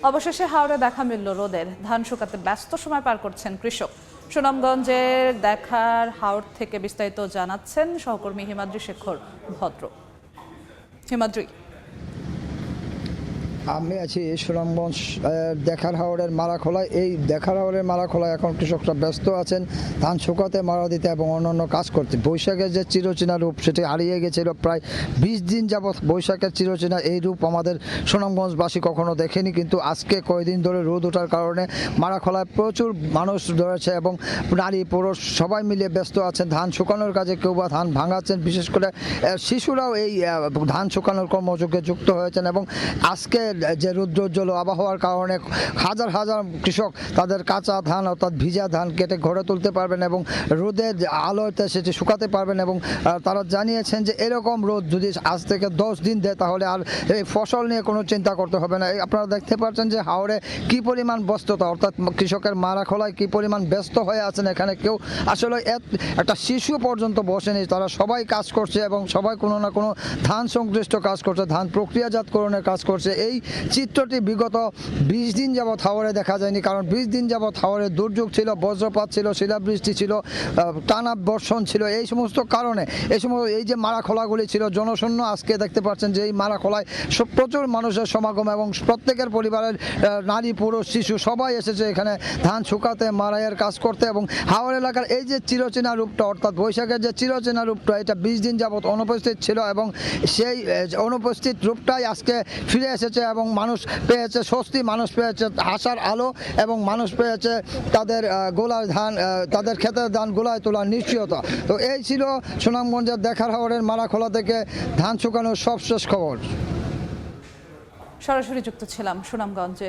অবশেষে হাওড়ে দেখা মিলল রোদের। ধান শুকাতে ব্যস্ত সময় পার করছেন কৃষক। সুনামগঞ্জের দেখার হাওড় থেকে বিস্তারিত জানাচ্ছেন সহকর্মী হিমাদ্রি শেখর ভদ্র। হিমাদ্রি, আমি আছি সুনামগঞ্জ দেখার হাওড়ের মারাখোলায়। এই দেখার হাওড়ের মারাখোলায় এখন কৃষকরা ব্যস্ত আছেন ধান শুকাতে, মারা দিতে এবং অন্যান্য কাজ করতে। বৈশাখের যে চিরচেনা রূপ সেটি হারিয়ে গেছিল প্রায় 20 দিন যাবৎ। বৈশাখের চিরচেনা এই রূপ আমাদের সুনামগঞ্জবাসী কখনো দেখেনি, কিন্তু আজকে কয়েকদিন ধরে রোদ ওঠার কারণে মারাখোলায় প্রচুর মানুষ ধরেছে এবং নারী পুরুষ সবাই মিলে ব্যস্ত আছেন ধান শুকানোর কাজে। কেউ বা ধান ভাঙাচ্ছেন, বিশেষ করে শিশুরাও এই ধান শুকানোর কর্মযোগে যুক্ত হয়েছেন। এবং আজকে যে রৌদ্রোজ্জ্বল আবহাওয়ার কারণে হাজার হাজার কৃষক তাদের কাঁচা ধান অর্থাৎ ভিজা ধান কেটে ঘরে তুলতে পারবেন এবং রোদের আলোতে সেটি শুকাতে পারবেন। এবং তারা জানিয়েছেন যে এরকম রোদ যদি আজ থেকে 10 দিন দেয় তাহলে আর এই ফসল নিয়ে কোনো চিন্তা করতে হবে না। আপনারা দেখতে পাচ্ছেন যে হাওড়ে কি পরিমাণ ব্যস্ততা, অর্থাৎ কৃষকের মারাখোলায় কি পরিমাণ ব্যস্ত হয়ে আছেন। এখানে কেউ আসলে একটা শিশু পর্যন্ত বসেনি, তারা সবাই কাজ করছে এবং সবাই কোনো না কোনো ধান সংশ্লিষ্ট কাজ করছে, ধান প্রক্রিয়াজাতকরণের কাজ করছে। এই চিত্রটি বিগত 20 দিন যাবৎ হাওড়ে দেখা যায়নি, কারণ 20 দিন যাবৎ হাওড়ে দুর্যোগ ছিল, বজ্রপাত ছিল, শিলাবৃষ্টি ছিল, টানা বর্ষণ ছিল। এই সমস্ত কারণে এই যে মারাখোলাগুলি ছিল জনশূন্য। আজকে দেখতে পাচ্ছেন যে এই মারাখোলায় প্রচুর মানুষের সমাগম এবং প্রত্যেকের পরিবারের নারী পুরুষ শিশু সবাই এসেছে এখানে ধান শুকাতে, মারাইয়ের কাজ করতে। এবং হাওড় এলাকার এই যে চিরচেনা রূপটা, অর্থাৎ বৈশাখের যে চিরচেনা রূপটা, এটা 20 দিন যাবৎ অনুপস্থিত ছিল এবং সেই অনুপস্থিত রূপটাই আজকে ফিরে এসেছে এবং মানুষ পেয়েছে স্বস্তি, মানুষ পেয়েছে আশার আলো এবং মানুষ পেয়েছে তাদের গোলায় ধান, তাদের ক্ষেতের ধান গোলায় তোলার নিশ্চয়তা। তো এই ছিল সুনামগঞ্জের দেখার হাওড়ের মারাখোলা থেকে ধান শুকানোর সবশেষ খবর। সরাসরি যুক্ত ছিলাম সুনামগঞ্জে।